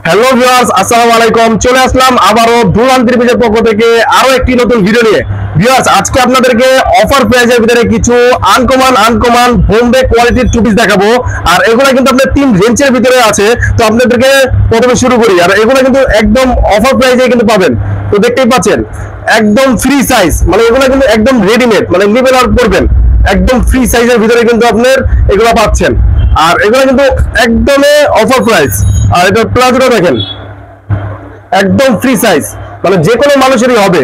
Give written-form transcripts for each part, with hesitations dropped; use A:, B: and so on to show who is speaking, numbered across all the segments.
A: Hello viewers, আসসালামু আলাইকুম। চলে আসলাম আবারও ধুলান ত্রিভুজের পক্ষ থেকে আরো একটি নতুন ভিডিও নিয়ে। ভিউয়ার্স, আজকে আপনাদেরকে অফার প্রাইজের ভিতরে কিছু আনকমন বোম্বে কোয়ালিটির টু পিস দেখাবো। আর এগুলো কিন্তু আপনার তিন রেঞ্জের ভিতরে আছে। তো আপনাদেরকে প্রথমে শুরু করি। আর এগুলো কিন্তু একদম অফার প্রাইজে কিন্তু পাবেন। তো দেখতেই পাচ্ছেন একদম ফ্রি সাইজ, মানে এগুলো কিন্তু একদম রেডিমেড, মানে নিবেন আর পরবেন। একদম ফ্রি সাইজের ভিতরে কিন্তু আপনার এগুলো পাচ্ছেন। আর এগুলো কিন্তু একদমই অফার প্রাইস। আর এটা প্লাজোটা দেখেন একদম ফ্রি সাইজ, মানে যে কোনো মানুষেরই হবে।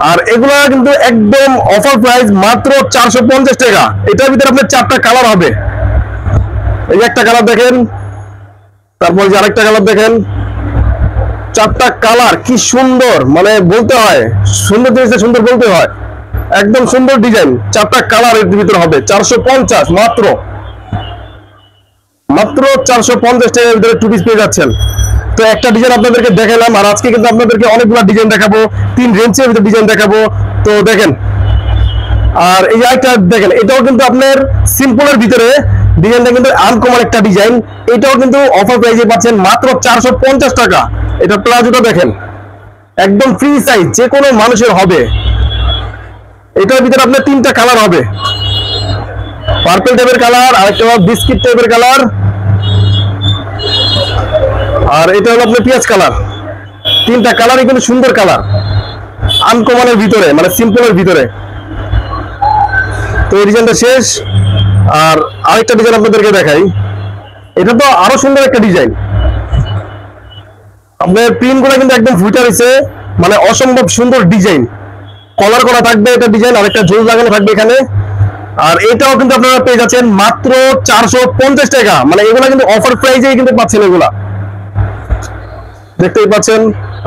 A: আর এগুলো কিন্তু একদম অফার প্রাইস, মাত্র 450 টাকা। এটার ভিতরে আপনার চারটা কালার হবে। এই একটা কালার দেখেন, তারপর যে আরেকটা কালার দেখেন, চারটা কালার কি সুন্দর, মানে বলতে হয় সুন্দর জিনিসটা সুন্দর বলতে হয়। একদম সুন্দর ডিজাইন, চারটা কালার এর ভিতরে হবে। 450 মাত্র 450 টাকার ভিতরে টু পিস পেয়ে যাচ্ছেন। তো একটা ডিজাইন আপনাদেরকে দেখালাম, আর আজকে কিন্তু আপনাদেরকে অনেকগুলো ডিজাইন দেখাবো, তিন রেঞ্জের ভিতরে ডিজাইন দেখাবো। তো দেখেন, আর এই একটা দেখেন, এটাও কিন্তু আপনার সিম্পলের ভিতরে ডিজাইনটা কিন্তু আনকমন একটা ডিজাইন। এটাও কিন্তু অফার প্রাইসে পাচ্ছেন মাত্র 450 টাকা। এটা প্লাজোটা দেখেন একদম ফ্রি সাইজ, যে কোনো মানুষের হবে। এটার ভিতরে আপনার তিনটা কালার হবে, পার্পল টাইপের কালার, আরেকটা বিস্কিট টাইপের কালার, আর এটা হলো আপনার পেঁয়াজ কালার। তিনটা কালারই কিন্তু সুন্দর কালার, আনকমনের ভিতরে, মানে সিম্পলের ভিতরে। তো এই ডিজাইনটা শেষ। আর আরেকটা ডিজাইন আপনাদেরকে দেখাই, এটা তো আরো সুন্দর একটা ডিজাইন। আপনার প্রিন্ট গুলো কিন্তু একদম ফুটে রয়েছে, মানে অসম্ভব সুন্দর ডিজাইন। কলার করা থাকবে এটা ডিজাইন, আর একটা ঝুল লাগানো থাকবে এখানে। আর এটাও কিন্তু আপনারা পেয়ে যাচ্ছেন মাত্র 450 টাকা। মানে এগুলা কিন্তু অফার প্রাইজেই কিন্তু পাচ্ছেন, এগুলা দেখতেই পাচ্ছেন।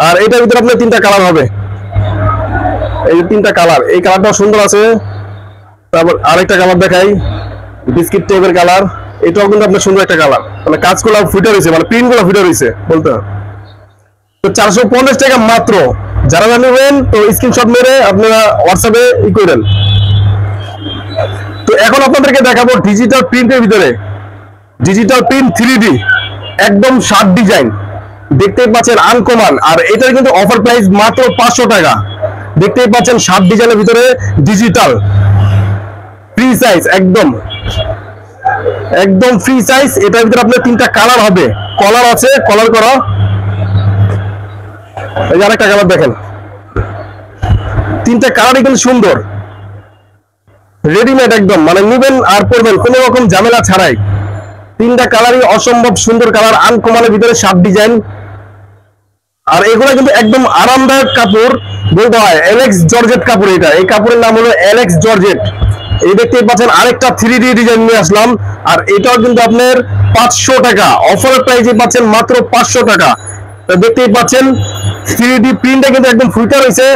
A: আর এটার ভিতরে আপনার তিনটা কালার হবে, এই তিনটা কালার। এই কালারটাও সুন্দর আছে। তারপর আরেকটা কালার দেখাই, বিস্কিট টাইপের কালার। এটাও কিন্তু আপনার সুন্দর একটা কালার, মানে কাজগুলো ফুটে রয়েছে, মানে প্রিন্ট গুলো ফুটে রয়েছে বলতে। তো 450 টাকা মাত্র। যারা নেবেন তো স্ক্রিনশট মেরে আপনারা হোয়াটসঅ্যাপে করেন। তো এখন আপনাদেরকে দেখাবো ডিজিটাল প্রিন্টের ভিতরে, ডিজিটাল প্রিন্ট 3D একদম শার্ট ডিজাইন, দেখতেই পাচ্ছেন আনকমন। আর এটার কিন্তু অফার প্রাইস মাত্র 500 টাকা। দেখতেই পাচ্ছেন শার্ট ডিজাইনের ভিতরে ডিজিটাল ফ্রি সাইজ, একদম ফ্রি সাইজ। এটার ভিতরে আপনার তিনটা কালার হবে, কলার আছে, কলার করা। এই যে আরেকটা কালার দেখেন, তিনটা কালারই কিন্তু সুন্দর, রেডিমেড একদম, মানে নিবেন আর পরবেন কোনো রকম ঝামেলা ছাড়াই। তিনটা কালারই অসম্ভব সুন্দর কালার, আনকমনের ভিতরে শার্ট ডিজাইন। আর এগুলো কিন্তু একদম আরামদায়ক কাপড় বলতে হয়, এলেক্স জর্জেট কাপড়। এটা, এই কাপড়ের নাম হলো এলেক্স জর্জেট। এই দেখতেই পাচ্ছেন আরেকটা 3D ডিজাইন নিয়ে আসলাম। আর এটাও কিন্তু আপনার 500 টাকা, অফার প্রাইসে পাচ্ছেন মাত্র 500 টাকা। দেখতেই পাচ্ছেন 3D প্রিন্টটা কিন্তু একদম ফুটে রয়েছে,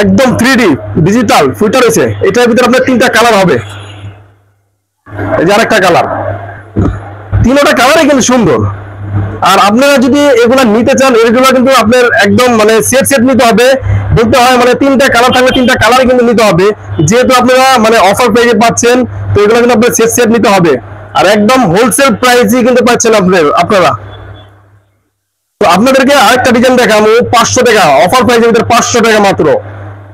A: একদম 3D ডিজিটাল ফুটে রয়েছে। এটার ভিতরে আপনার তিনটা কালার হবে। এই যে আরেকটা কালার, তিনটা কালারই কিন্তু সুন্দর। আর আপনারা যদি এগুলা নিতে চান, এগুলো কিন্তু আপনার একদম মানে সেট নিতে হবে, বলতে হয় মানে তিনটা কালার থাকলে তিনটা কালারই কিন্তু নিতে হবে। যেহেতু আপনারা মানে অফার প্রাইসে পাচ্ছেন, তো এগুলো কিন্তু আপনার সেট নিতে হবে। আর একদম হোলসেল প্রাইসই কিন্তু পাচ্ছেন আপনারা। তো আপনাদেরকে আরেকটা ডিজাইন দেখাবো 500 টাকা, অফার প্রাইসের ভিতরে 500 টাকা মাত্র।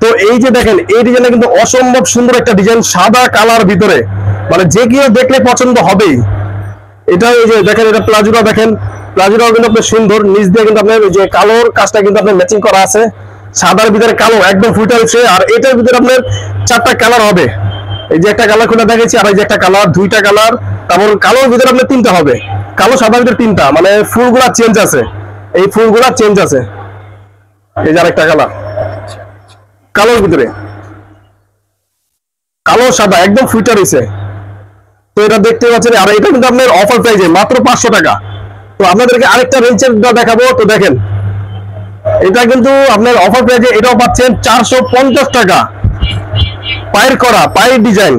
A: তো এই যে দেখেন, এই ডিজাইনটা কিন্তু অসম্ভব সুন্দর একটা ডিজাইন, সাদা কালার ভিতরে, মানে যে কেউ দেখলে পছন্দ হবেই। এটা এই যে দেখেন, এটা প্লাজোটা দেখেন, প্লাজোটাও কিন্তু আপনার সুন্দর, নিচ দিয়ে কিন্তু আপনার যে কালোর কাজটা কিন্তু আপনার ম্যাচিং করা আছে, সাদার ভিতরে কালো একদম ফুটে রয়েছে। আর এটার ভিতরে আপনার চারটা কালার হবে। এই যে একটা কালার খুলে দেখেছি, আর এই যে একটা কালার, দুইটা কালার। তারপর কালোর ভিতরে আপনার তিনটা হবে, কালো সাদার ভিতরে তিনটা, মানে ফুলগুলা চেঞ্জ আছে, এই ফুলগুলা চেঞ্জ আছে। এই যে আরেকটা কালার, কালোর ভিতরে কালো সাদা একদম ফুটে রয়েছে। তো এটা দেখতে পাচ্ছেন। আর এটা কিন্তু আপনার অফার প্রাইসে মাত্র 500 টাকা। তো আপনাদেরকে আরেকটা রেঞ্জের দেখাবো। তো দেখেন, এটা কিন্তু আপনার অফার প্রাইসে এটাও পাচ্ছেন 450 টাকা। পায়ের করা, পায়ের ডিজাইন,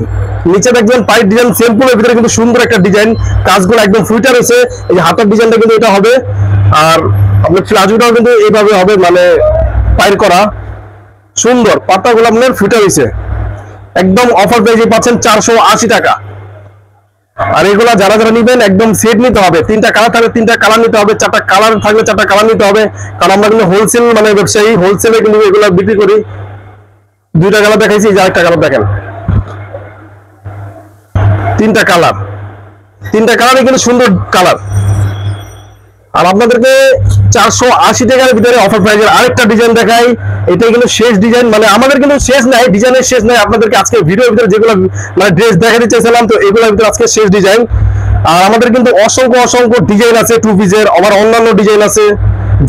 A: নিচে দেখবেন পায়ের ডিজাইন সিম্পলের ভিতরে কিন্তু সুন্দর একটা ডিজাইন, কাজগুলো একদম ফুটে রয়েছে। এই যে হাতের ডিজাইনটা কিন্তু এটা হবে। আর আপনার প্লাজোটাও কিন্তু এইভাবে হবে, মানে পায়ের করা সুন্দর, পাতাগুলো আপনার ফুটে রয়েছে। একদম অফার প্রাইসে পাচ্ছেন 480 টাকা। আর এগুলা যারা যারা নিবেন একদম সেট নিতে হবে, 3টা কালার থাকলে 3টা কালার নিতে হবে, 4টা কালার থাকলে 4টা কালার নিতে হবে, কারণ আমরা কিন্তু হোলসেল মানে ব্যবসায়ী, হোলসেলে কিন্তু এগুলা বিক্রি করি। 2টা কালার দেখাইছি, যে আরেকটা কালার দেখেন, 3টা কালার, 3টা কালারই কিন্তু সুন্দর কালার। আর আপনাদেরকে 480 টাকার ভিতরে অফার প্রাইজের আরেকটা ডিজাইন দেখাই। এটা কিন্তু শেষ ডিজাইন, মানে আমাদের কিন্তু শেষ নাই, ডিজাইনের শেষ নাই। আপনাদেরকে আজকে ভিডিওর ভিতরে যেগুলো মানে ড্রেস দেখাতে চাইছিলাম, তো এগুলোর ভিতরে আজকে শেষ ডিজাইন। আর আমাদের কিন্তু অসংখ্য অসংখ্য ডিজাইন আছে, টু পিসের, আবার অন্যান্য ডিজাইন আছে,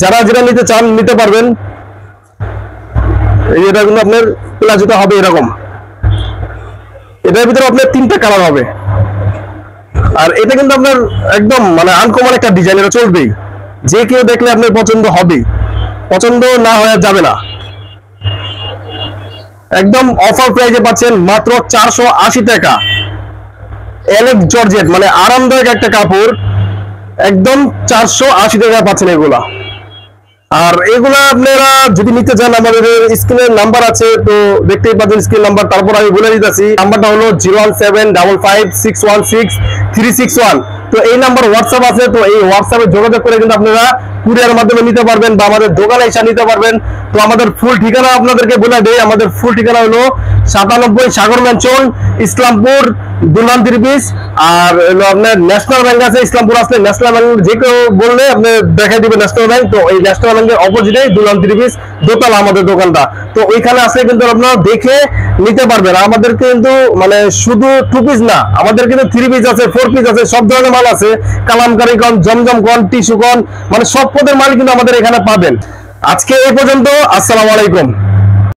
A: যারা যেটা নিতে চান নিতে পারবেন। এটা কিন্তু আপনার প্লাজোটা হবে এরকম, এটার ভিতরে আপনার 3টা কালার হবে। আর এটা কিন্তু আপনার একদম মানে আনকমন একটা ডিজাইন, এটা চলবেই, যে কেউ দেখলে আপনার পছন্দ হবে, পছন্দ না হয়ে যাবে না। একদম অফার প্রাইজে পাচ্ছেন মাত্র 480 টাকা। এলেক্স জর্জেট মানে আরামদায়ক একটা কাপড়, একদম 480 টাকা পাচ্ছেন এগুলা। আর এগুলা আপনারা যদি নিতে চান, আমাদের স্ক্রিনের নাম্বার আছে, তো দেখতেই পাচ্ছেন স্ক্রিন নাম্বার। তারপর আমি বলে দিতেছি, নাম্বারটা হলো 01755616361। তো এই নাম্বার হোয়াটসঅ্যাপ আছে, তো এই হোয়াটসঅ্যাপে যোগাযোগ করে কিন্তু আপনারা কুরিয়ার মাধ্যমে নিতে পারবেন বা আমাদের দোকানে এসে নিতে পারবেন। তো আমাদের ফুল ঠিকানা আপনাদেরকে বলে দেই, আমাদের ফুল ঠিকানা হলো 97 সাগর ম্যানশন, ইসলামপুর, দুলহান 3 পিস। আর হলো আপনার ন্যাশনাল ব্যাংক আছে ইসলামপুর, আসলে ন্যাশনাল ব্যাংক যে কেউ বললে আপনি দেখাই দিবে ন্যাশনাল ব্যাংক। তো এই ন্যাশনাল ব্যাংকের অপোজিটে দুলহান 3 পিস দোতলা আমাদের দোকানটা। তো ওইখানে আসলে কিন্তু আপনারা দেখে নিতে পারবেন। আমাদের কিন্তু মানে শুধু 2 পিস না, আমাদের কিন্তু 3 পিস আছে, 4 পিস আছে, সব ধরনের মাল আছে। কালামকারী কন, জমজম কন, টিস্যু কন, মানে সব পদের মাল কিন্তু আমাদের এখানে পাবেন। আজকে এই পর্যন্ত, আসসালামু আলাইকুম।